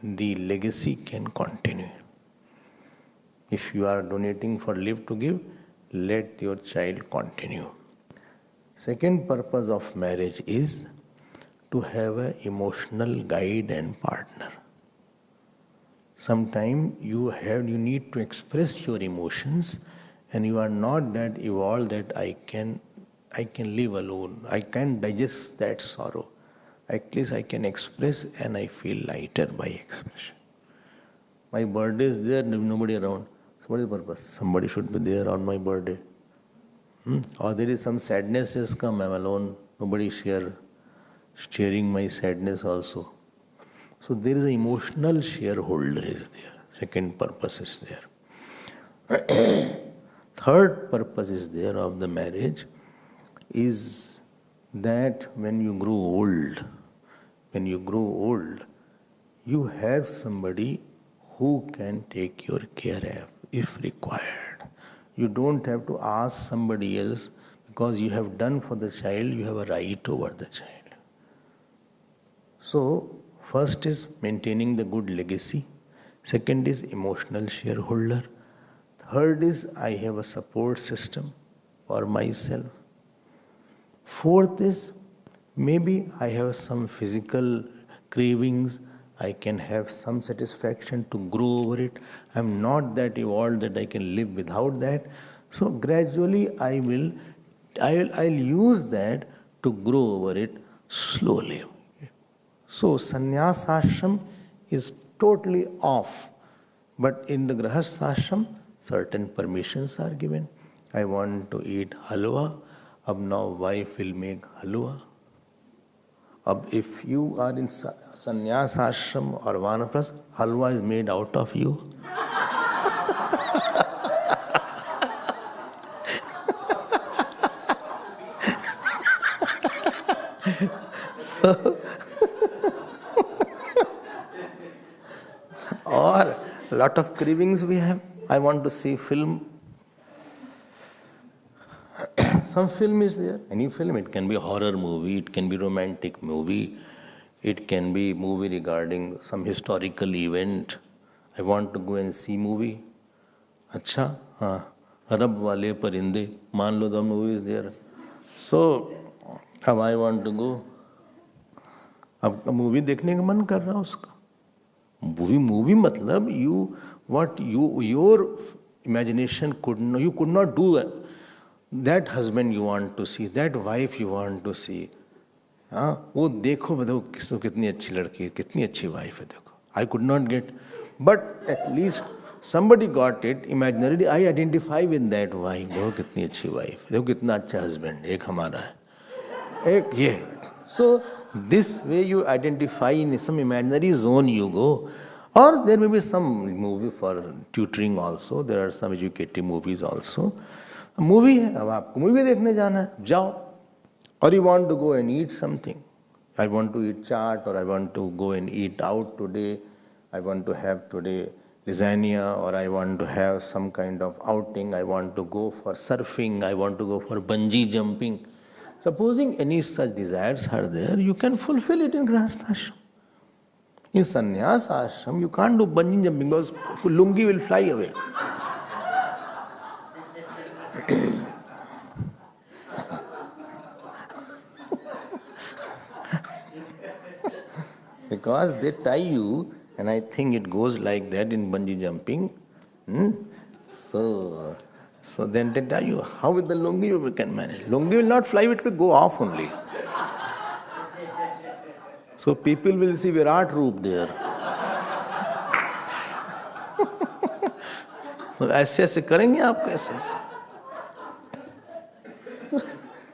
the legacy can continue. If you are donating for live to give, let your child continue. Second purpose of marriage is to have an emotional guide and partner. Sometimes you need to express your emotions, and you are not that evolved that I can live alone. I can digest that sorrow. At least I can express and I feel lighter by expression. My birthday is there, nobody around. So what is the purpose? Somebody should be there on my birthday. Or there is some sadness has come, I'm alone. Nobody sharing my sadness also. So there is an emotional shareholder is there. Second purpose is there. Third purpose is there of the marriage is that when you grow old, you have somebody who can take your care of if required. You don't have to ask somebody else because you have done for the child, you have a right over the child. So, first is maintaining the good legacy. Second is emotional shareholder. Third is I have a support system for myself. Fourth is maybe I have some physical cravings. I can have some satisfaction to grow over it. I'm not that evolved that I can live without that. So gradually I'll use that to grow over it slowly. So sannyas ashram is totally off. But in the grahastha ashram, certain permissions are given. I want to eat halwa. Ab now wife will make halwa. Ab if you are in sannyas ashram or vanaprastha, halwa is made out of you. So, or a lot of cravings we have. I want to see film. Some film is there. Any film. It can be a horror movie. It can be romantic movie. It can be movie regarding some historical event. I want to go and see movie. Acha, Arab wale parinde. मान लो the movie is there. So, अब I want to go. अब movie देखने का मन कर रहा उसका. Movie मतलब your imagination you could not do that husband you want to see, that wife you want to see. वो देखो बताओ कितनी अच्छी लड़की, कितनी अच्छी wife है देखो. I could not get, but at least somebody got it. Imaginarily I identify with that wife. देखो कितनी अच्छी wife, देखो कितना अच्छा husband. एक हमारा है, एक ये. So this way you identify in some imaginary zone you go. Or there may be some movie for tutoring also. There are some educative movies also. A movie है, अब आपको movie देखने जाना है, जाओ. Or you want to go and eat something. I want to eat chaat, or I want to go and eat out today. I want to have today lasagna, or I want to have some kind of outing. I want to go for surfing. I want to go for bungee jumping. Supposing any such desires are there, you can fulfill it in grahastha ashram. In sannyas ashram, you can't do bungee jumping because lungi will fly away. Because they tie you, and I think it goes like that in bungee jumping. So then they tie you. How with the lungi you can manage? Lungi will not fly, it will go off only. So people will see Virat Roop there. तो ऐसे करेंगे आप कैसे?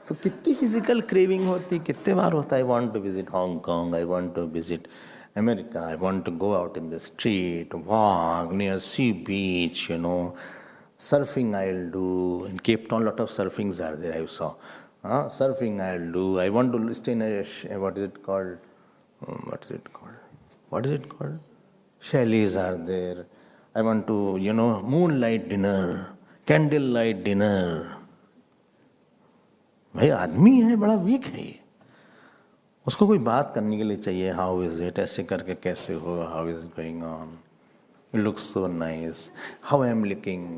तो कितनी physical craving होती, कितने बार होता है. I want to visit Hong Kong, I want to visit America, I want to go out in the street, walk near sea beach, surfing I'll do. In Cape Town, lot of surfings are there, I saw. Surfing I'll do. I want to stay in a, what is it called? Chalets are there. I want to, moonlight dinner, candlelight dinner. भाई आदमी है, बड़ा week है ये. उसको कोई बात करने के लिए चाहिए. हाउ इज इट, ऐसे करके कैसे हो, how is going on, you look so nice, how I am looking,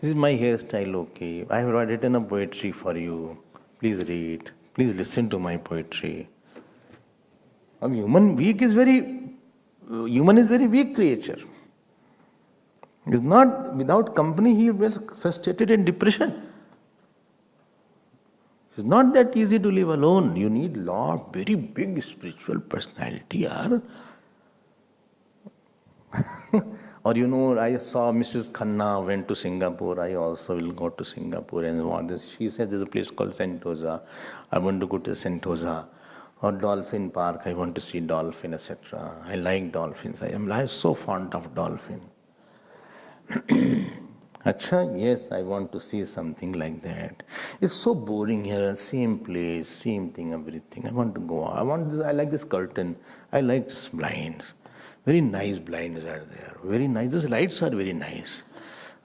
this is my hair style, okay, I have written a poetry for you, please read, please listen to my poetry. अब human is very weak creature. It's not without company he was frustrated and depression. It's not that easy to live alone. You need lot, very big spiritual personality. Or I saw Mrs. Khanna went to Singapore. I also will go to Singapore and want this. She said there's a place called Sentosa. I want to go to Sentosa. Or Dolphin Park. I want to see dolphin, etc. I like dolphins. I'm so fond of dolphin. Acha, yes, I want to see something like that. It's so boring here, same place, same thing, everything. I want to go. I want this. I like this curtain. I like blinds. Very nice blinds are there. Very nice. Those lights are very nice.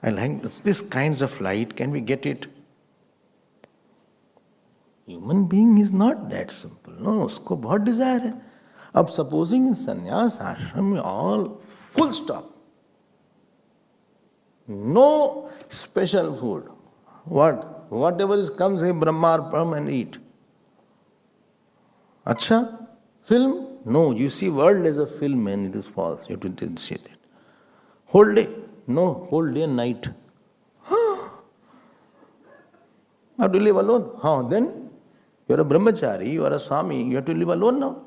I like this kinds of light. Can we get it? Human being is not that simple. No, usko bahut desire hai. Ab supposing in sannyas ashram mein all full stop. No special food. Whatever comes, hey, Brahma Arpam and eat. Acha? Film? No, you see world as a film and it is false. You have to see that. Whole day? No, whole day and night. How to live alone? Then you are a brahmachari, you are a swami, you have to live alone now.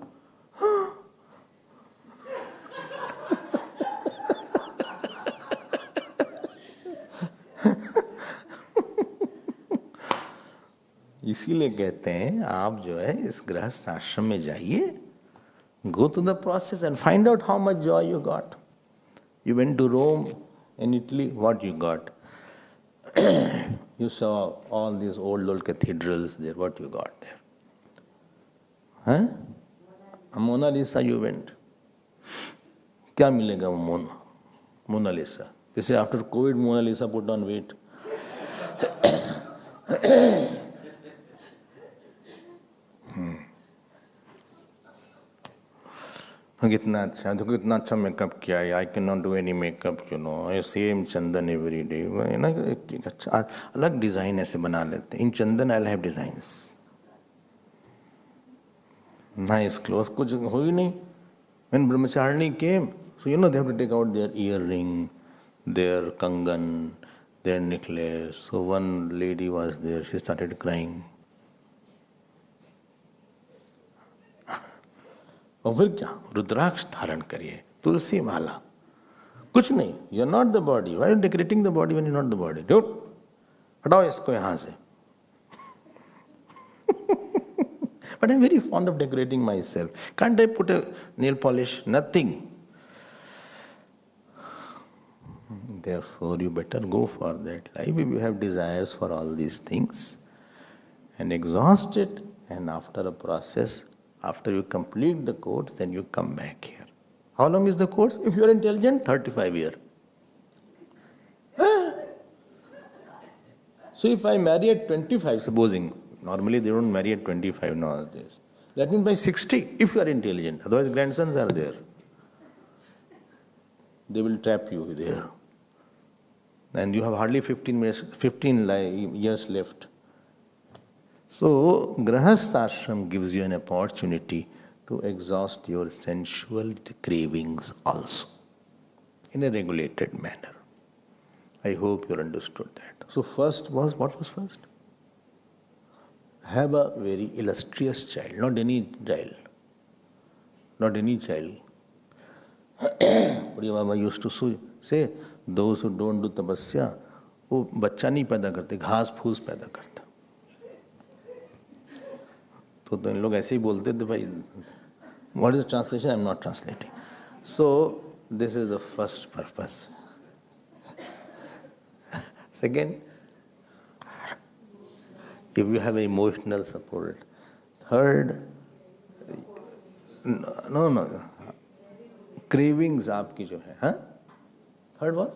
इसीलिए कहते हैं आप जो है इस गृहस्थ आश्रम में जाइए, go to the process and find out how much joy you got. You went to Rome and Italy, what you got? You saw all these old cathedrals there, what you got there? Huh? Mona Lisa you went. क्या मिलेगा वो Mona Lisa? They say after COVID Mona Lisa put on weight. कितना अच्छा, देखो कितना अच्छा makeup किया है. I cannot do any makeup, same Chandan every day. ना एक अच्छा अलग डिजाइन ऐसे बना लेते. In Chandan I'll have designs. Nice clothes, कुछ हो ही नहीं. When brahmacharni came, so they have to take out their earring, their kangan, their necklace. So one lady was there, she started crying. और फिर क्या? रुद्राक्ष धारण करिए, तुलसी माला, कुछ नहीं. You are not the body. Why are you decorating the body when you not the body? Don't हटाओ इसको यहाँ से. But I'm very fond of decorating myself. Can't I put a nail polish? Nothing. Therefore, you better go for that life if you have desires for all these things and exhaust it. And after a process, after you complete the course, then you come back here. How long is the course? If you are intelligent, 35 years. So if I marry at 25, supposing, normally they don't marry at 25 nowadays. That means by 60, if you are intelligent. Otherwise grandsons are there. They will trap you there. And you have hardly 15 years left. So, Grahastha ashram gives you an opportunity to exhaust your sensual cravings also in a regulated manner. I hope you understood that. So, first was, what was first? Have a very illustrious child, not any child. Not any child. Budi Baba used to say, those who don't do tapasya, वो बच्चा नहीं पैदा करते, घास फूस पैदा करते. तो इन लोग ऐसे ही बोलते थे भाई. What is the translation? I am not translating. So this is the first purpose. Second, if you have emotional support. Third, no, cravings आपकी जो है, हाँ? Third was?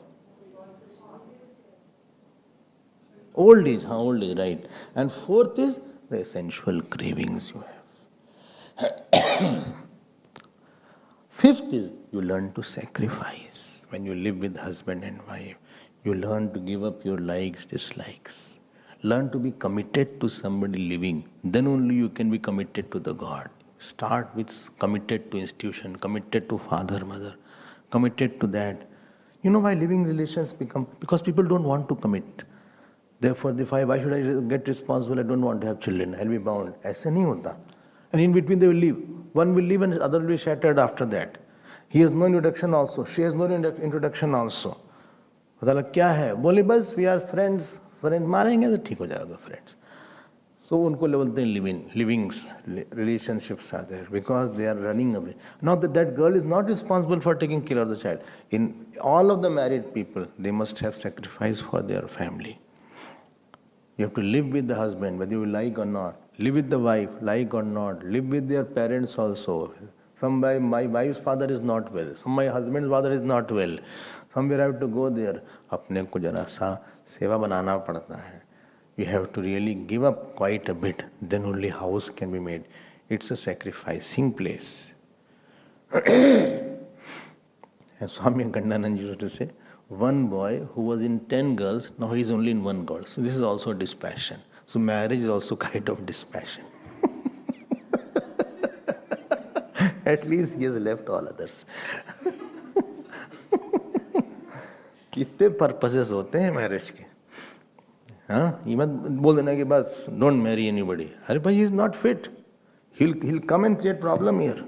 Old age, right. And fourth is the sensual cravings you have. Fifth is you learn to sacrifice. When you live with husband and wife, you learn to give up your likes, dislikes. Learn to be committed to somebody living. Then only you can be committed to the God. Start with committed to institution, committed to father, mother, committed to that. You know why living relations become? Because people don't want to commit. Therefore, why should I get responsible? I don't want to have children. I'll be bound. ऐसे नहीं होता. And in between they will leave. One will leave and the other will be shattered after that. He has no introduction also. She has no introduction also. पता लग क्या है? बोले बस we are friends. Friends मारेंगे तो ठीक हो जाएगा friends. So उनको बोलते हैं livings, relationships are there because they are running away. Now that girl is not responsible for taking care of the child. In all of the married people, they must have sacrificed for their family. You have to live with the husband, whether you like or not. Live with the wife, like or not. Live with their parents also. My wife's father is not well. My husband's father is not well. Somewhere I have to go there. अपने को जरा सा सेवा बनाना पड़ता है. You have to really give up quite a bit. Then only house can be made. It's a sacrificing place. And Swami Abhedananda used to say, one boy who was in 10 girls, now he is only in one girl. So this is also dispassion. So marriage is also kind of dispassion. At least he has left all others. कितने purposes होते हैं marriage के? हाँ, ये मत बोल देना कि बस don't marry anybody. अरे भाई, he is not fit. He'll come and create problem here.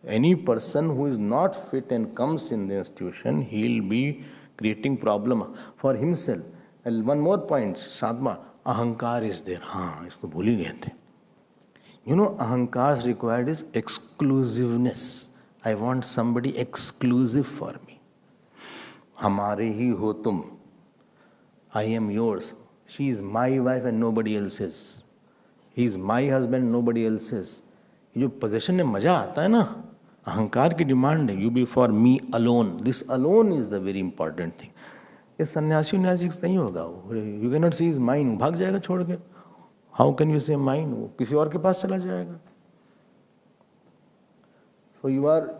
Any person who is not fit and comes in the institution, he'll be creating problem for himself. And one more point, सातवां, अहंकार is there. हाँ, इसको भूल ही गए थे. You know, अहंकार required is exclusiveness. I want somebody exclusive for me. हमारे ही हो तुम. I am yours. She is my wife and nobody else's. He is my husband, nobody else's. ये जो possession में मजा आता है ना, अहंकार की डिमांड है. You be for me alone. This alone is the very important thing. ये सन्यासी नहीं होगा. You cannot see his mind. भाग जाएगा छोड़ के. How can you say mine? वो किसी और के पास चला जाएगा. So you are,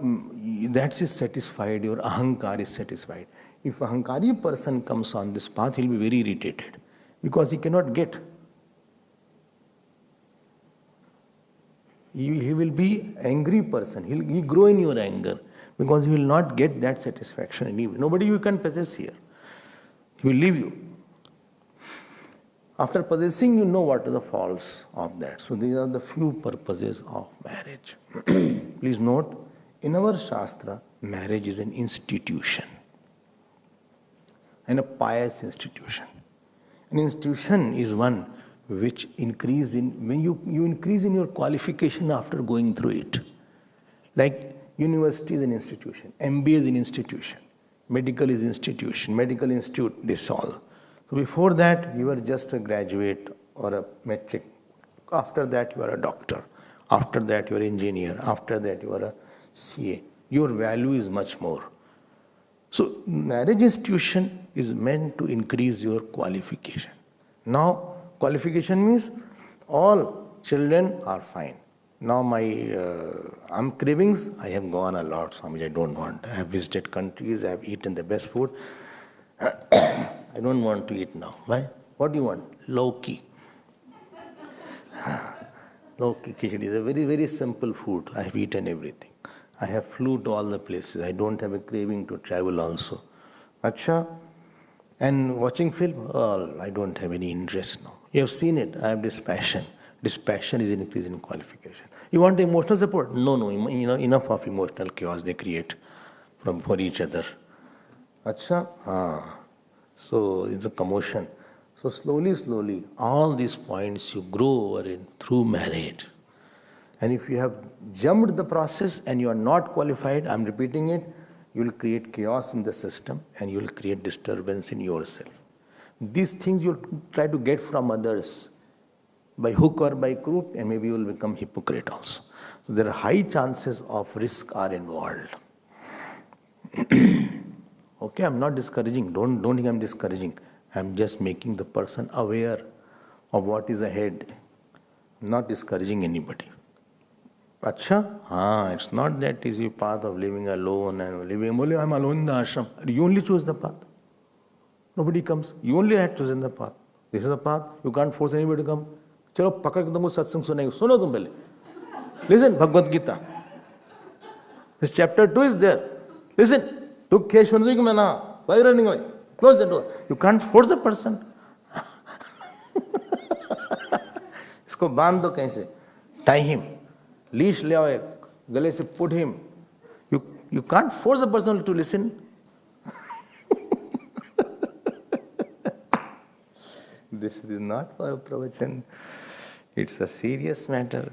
that is satisfied. Your ahankar is satisfied. If a ahankari person comes on this path, he'll be very irritated because he cannot get. He will be angry person. He'll grow in your anger because he will not get that satisfaction anyway. Nobody you can possess here. He will leave you. After possessing, you know what are the faults of that. So these are the few purposes of marriage. Please note, in our Shastra, marriage is an institution. And a pious institution. An institution is one which increase in, when you increase in your qualification after going through it. Like university is an institution, MBA is an institution, medical is an institution, medical institute, this all. So before that, you are just a graduate or a metric. After that, you are a doctor. After that, you are an engineer. After that, you are a CA. Your value is much more. So marriage institution is meant to increase your qualification. Now, qualification means all children are fine. Now I'm cravings, I have gone a lot, Swami, I don't want. I have visited countries, I have eaten the best food. I don't want to eat now. Why? What do you want? Loki. Loki khichdi is a very, very simple food. I have eaten everything. I have flew to all the places. I don't have a craving to travel also. Acha. And watching film, I don't have any interest now. You have seen it. I have dispassion. Dispassion is an increase in qualification. You want emotional support? No. Enough of emotional chaos they create for each other. Acha. So it's a commotion. So slowly, all these points you grow over in through marriage. And if you have jumped the process and you are not qualified, I'm repeating it, you will create chaos in the system and you will create disturbance in yourself. These things you'll try to get from others by hook or by crook, and maybe you will become hypocrite also. So there are high chances of risk are involved. Okay, I'm not discouraging. Don't think I'm discouraging. I'm just making the person aware of what is ahead. I'm not discouraging anybody. Acha? It's not that easy path of living alone and living. I'm alone in the ashram. You only choose the path. Nobody comes. You only have chosen the path. This is the path. You can't force anybody to come. चलो पकड़ के तुमको सत्संग सुनाएंगे. सुनो तुम पहले. Listen, Bhagavad Gita. This chapter 2 is there. Listen. Dukkheshwar Mena, why are you running away? Close the door. You can't force the person. इसको बांध दो कहीं से. Tie him. Leash ले आओ एक. गले से put him. You can't force the person to listen. This is not for a pravachan. It's a serious matter.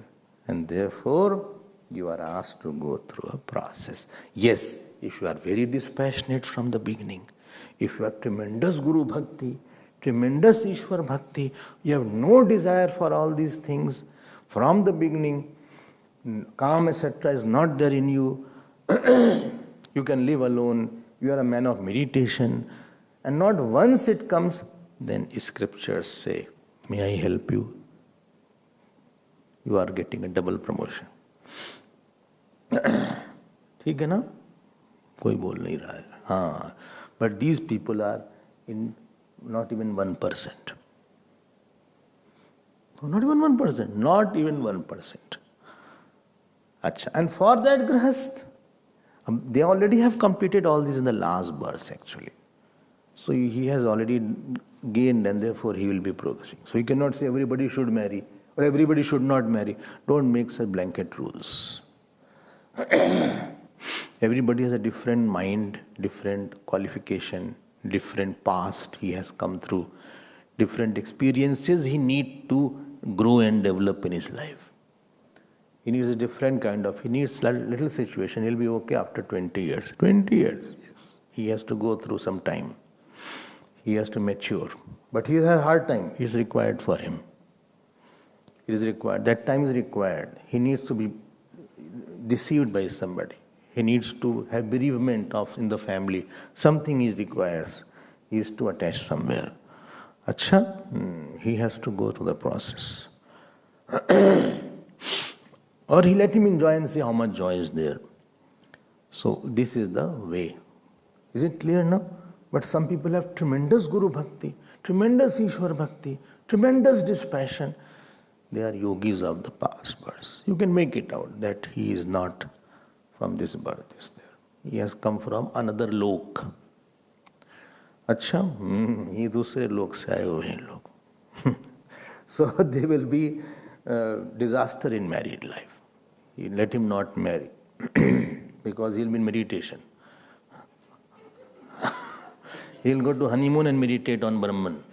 And therefore, you are asked to go through a process. Yes, if you are very dispassionate from the beginning, if you have tremendous Guru Bhakti, tremendous Ishwar Bhakti, you have no desire for all these things from the beginning, calm etc. is not there in you, you can live alone, you are a man of meditation, and not once it comes, then scriptures say, may I help you? You are getting a double promotion. ठीक है ना? कोई बोल नहीं रहा है. हाँ, but these people are in not even 1%. Not even 1%. Not even 1%. Achha. And for that grahast, they already have completed all this in the last verse actually. So he has already gained and therefore he will be progressing. So he cannot say everybody should marry or everybody should not marry. Don't make such blanket rules. Everybody has a different mind, different qualification, different past he has come through, different experiences he needs to grow and develop in his life. He needs a different kind of, he needs a little situation, he'll be okay after 20 years. 20 years, yes. He has to go through some time. He has to mature. But he has a hard time, it is required for him. It is required, that time is required. He needs to be deceived by somebody. He needs to have bereavement in the family. Something he requires. He is to attach somewhere. Acha, he has to go through the process. Or he let him enjoy and see how much joy is there. So this is the way. Is it clear now? But some people have tremendous Guru Bhakti, tremendous Ishwar Bhakti, tremendous dispassion. They are yogis of the past births. You can make it out that he is not from this birth is there. He has come from another lok. अच्छा, ये दूसरे लोक से आए हुए हैं लोग. So there will be disaster in married life. Let him not marry because he'll be in meditation. He'll go to honeymoon and meditate on Brahman.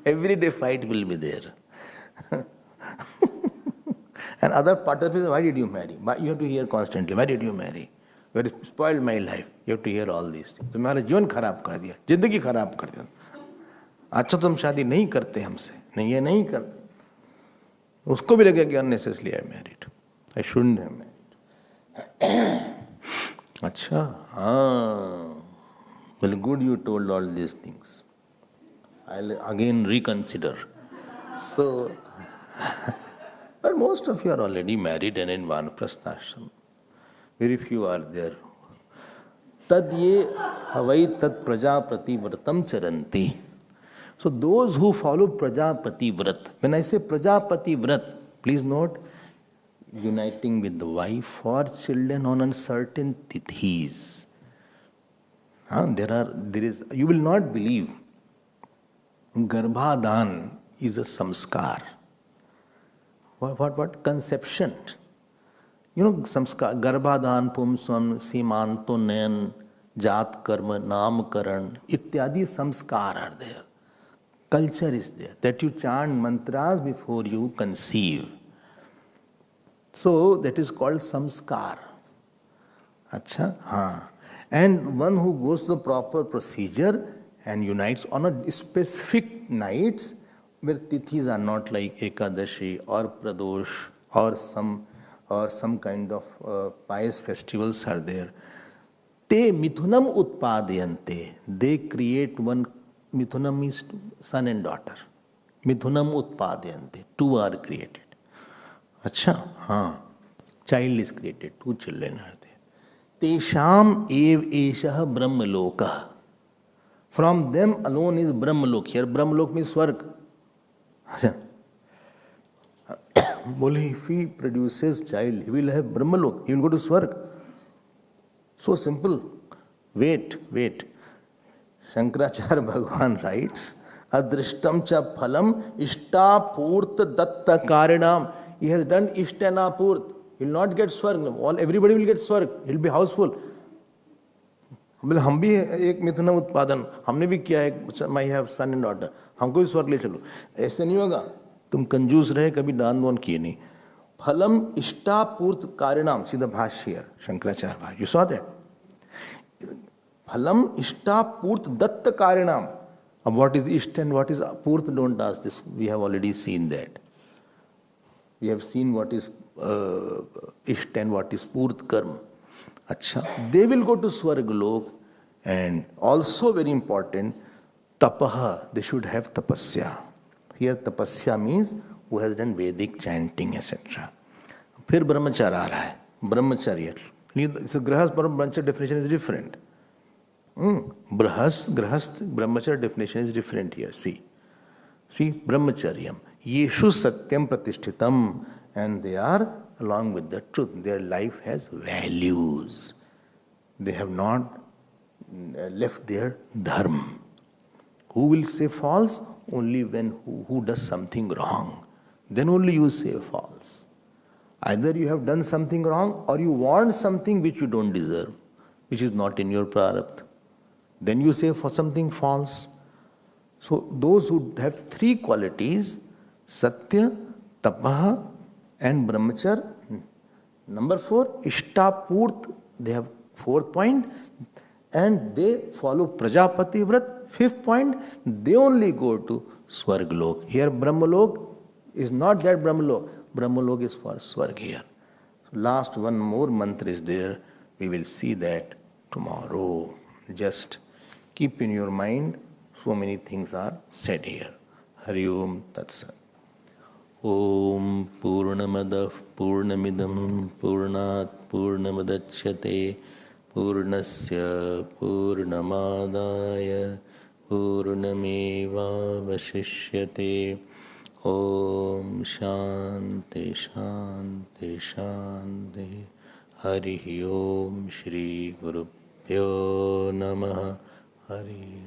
Everyday fight will be there. And other part of it, why did you marry? You have to hear constantly, why did you marry? You have spoiled my life. You have to hear all these things. तुम्हारा जीवन खराब कर दिया, जिंदगी खराब कर दिया. अच्छा तुम शादी नहीं करते हमसे, नहीं ये नहीं करते. उसको भी लगे कि unnecessarily I married. I shouldn't have married. अच्छा, हाँ. Well, good you told all these things. I'll again reconsider. So, but most of you are already married and in Vanaprastha. Very few are there. Tad ye havai tad prajapati vratam charanti. So those who follow prajapati vrat, when I say prajapati vrat, please note, uniting with the wife or children on uncertain tithis. You will not believe. Garbhadan is a samskar. What? Conception. You know, samskar, Garbhadan, Pumsam, Simanto, Nayan, Jat Karma, Namkaran, ityadi samskar are there. Culture is there. That you chant mantras before you conceive. So that is called samskar. Acha? Haan. And one who goes to the proper procedure and unites on a specific nights where tithis are not like Ekadashi or Pradosh or some kind of pious festivals are there. Te mithunam utpadayante. They create one. Mithunam is son and daughter. Mithunam utpadayante. Two are created. Acha? Haan. Child is created. Two children are there. Tesham ev eshah brahmaloka. From them alone is Brahmalok. Here Brahmalok means Swarg. बोले if he produces child, he will have Brahmalok, he will go to Swarg. So simple. Wait. Shankaracharya Bhagavan writes, Adrishtam cha phalam ishtapurt datta karinam. He has done ishtanapurt. He will not get Swarg. Everybody will get Swarg. He will be houseful. बोले हम भी एक मिथुन उत्पादन हमने भी किया है, माई have sun and daughter, हमको भी स्वर्ग ले चलो. ऐसे नहीं होगा. तुम कंजूस रहे, कभी दान वान किए नहीं. फलम इष्टापूर्त कारिणाम, सी द भाष्य शंकराचार्य भाष्य, यू सॉ दैट. फलम इष्टापूर्त दत्त कारिणाम. अब व्हाट इज इष्ट एंड व्हाट इज पूर्त, don't ask this, we have already seen that. We have seen what is इष्ट एंड व्हाट इज पूर्त कर्म. अच्छा, they will go to Swargalok. And also very important, tapaha, they should have tapasya. Here tapasya means who has done Vedic chanting, etc. फिर ब्रह्मचर्य आ रहा है. ब्रह्मचर्य, so grahast brahmacharya definition is different. Grahast brahmacharya definition is different here. See brahmacharyam yeshu satyam pratishthitam, and they are along with the truth. Their life has values. They have not left their dharma. Who will say false? Only when who does something wrong. Then only you say false. Either you have done something wrong or you want something which you don't deserve, which is not in your prarabdha. Then you say for something false. So those who have three qualities, satya, tapaha, and brahmacharya. Number 4, ishtapurt, they have 4th point, and they follow Prajapati Vrat. 5th point, they only go to Swargalok. Here Brahmalok is not that Brahmalok. Brahmalok is for Swarg here. So last one more mantra is there. We will see that tomorrow. Just keep in your mind, so many things are said here. Hari Om Tat Sat. Om Purnamadah Purnamidam Purnat Purnamadachyate Purnasya Purnamadaya Purnameva Vashishyate. Om Shanti Shanti Shanti. Hari Om Shri Guru Pyo Namaha. Hari